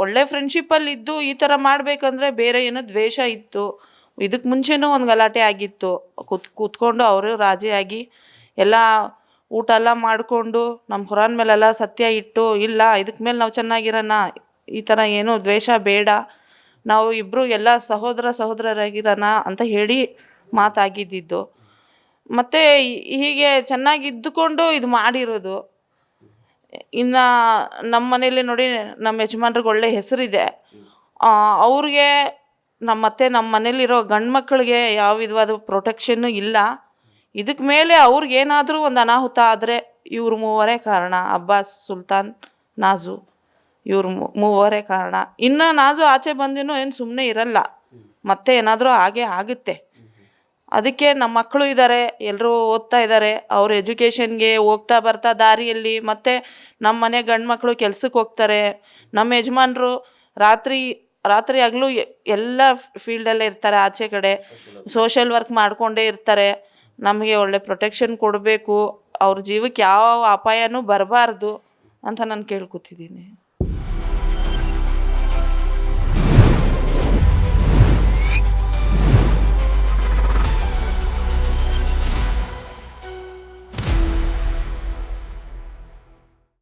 ಒಳ್ಳೆ ಫ್ರೆಂಡ್ಶಿಪ್ಪಲ್ಲಿ ಇದ್ದು ಈ ಥರ ಮಾಡಬೇಕಂದ್ರೆ ಬೇರೆ ಏನೋ ದ್ವೇಷ ಇತ್ತು. ಇದಕ್ಕೆ ಮುಂಚೆನೂ ಒಂದು ಗಲಾಟೆ ಆಗಿತ್ತು. ಕೂತ್ಕೊಂಡು ಅವರು ರಾಜಿಯಾಗಿ ಎಲ್ಲ ಊಟ ಎಲ್ಲ ಮಾಡಿಕೊಂಡು ನಮ್ಮ ಖುರಾನ್ ಮೇಲೆಲ್ಲ ಸತ್ಯ ಇಟ್ಟು, ಇಲ್ಲ ಇದಕ್ಕೆ ಮೇಲೆ ನಾವು ಚೆನ್ನಾಗಿರೋಣ, ಈ ಥರ ಏನೂ ದ್ವೇಷ ಬೇಡ, ನಾವು ಇಬ್ಬರು ಎಲ್ಲ ಸಹೋದರರಾಗಿರೋಣ ಅಂತ ಹೇಳಿ ಮಾತಾಗಿದ್ದಿದ್ದು. ಮತ್ತು ಹೀಗೆ ಚೆನ್ನಾಗಿದ್ದುಕೊಂಡು ಇದು ಮಾಡಿರೋದು. ಇನ್ನು ನಮ್ಮ ಮನೇಲಿ ನೋಡಿ, ನಮ್ಮ ಯಜಮಾನ್ರಿಗೆ ಒಳ್ಳೆ ಹೆಸರಿದೆ. ಅವ್ರಿಗೆ ನಮ್ಮ ಮನೇಲಿರೋ ಗಂಡು ಮಕ್ಕಳಿಗೆ ಯಾವ ವಿಧವಾದ ಪ್ರೊಟೆಕ್ಷನ್ನು ಇಲ್ಲ. ಇದಕ್ಕೆ ಮೇಲೆ ಅವ್ರಿಗೇನಾದರೂ ಒಂದು ಅನಾಹುತ ಆದರೆ ಇವ್ರು ಮೂವರೇ ಕಾರಣ. ಅಬ್ಬಾಸ್, ಸುಲ್ತಾನ್, ನಾಜು, ಇವ್ರು ಮೂವರೇ ಕಾರಣ. ಇನ್ನು ನಾಜು ಆಚೆ ಬಂದಿನೂ ಏನು ಸುಮ್ಮನೆ ಇರಲ್ಲ, ಮತ್ತೆ ಏನಾದರೂ ಹಾಗೇ ಆಗುತ್ತೆ. ಅದಕ್ಕೆ ನಮ್ಮ ಮಕ್ಕಳು ಇದ್ದಾರೆ, ಎಲ್ಲರೂ ಓದ್ತಾ ಇದ್ದಾರೆ. ಅವ್ರ ಎಜುಕೇಷನ್ಗೆ ಹೋಗ್ತಾ ಬರ್ತಾ ದಾರಿಯಲ್ಲಿ, ಮತ್ತು ನಮ್ಮ ಮನೆ ಗಂಡು ಮಕ್ಕಳು ಕೆಲ್ಸಕ್ಕೆ ಹೋಗ್ತಾರೆ. ನಮ್ಮ ಯಜಮಾನ್ರು ರಾತ್ರಿ ಹಗಲು ಎಲ್ಲ ಫೀಲ್ಡಲ್ಲೇ ಇರ್ತಾರೆ, ಆಚೆ ಕಡೆ ಸೋಷಲ್ ವರ್ಕ್ ಮಾಡಿಕೊಂಡೇ ಇರ್ತಾರೆ. ನಮಗೆ ಒಳ್ಳೆ ಪ್ರೊಟೆಕ್ಷನ್ ಕೊಡಬೇಕು, ಅವ್ರ ಜೀವಕ್ಕೆ ಯಾವ ಅಪಾಯನೂ ಬರಬಾರ್ದು ಅಂತ ನಾನು ಕೇಳ್ಕೊತಿದ್ದೀನಿ.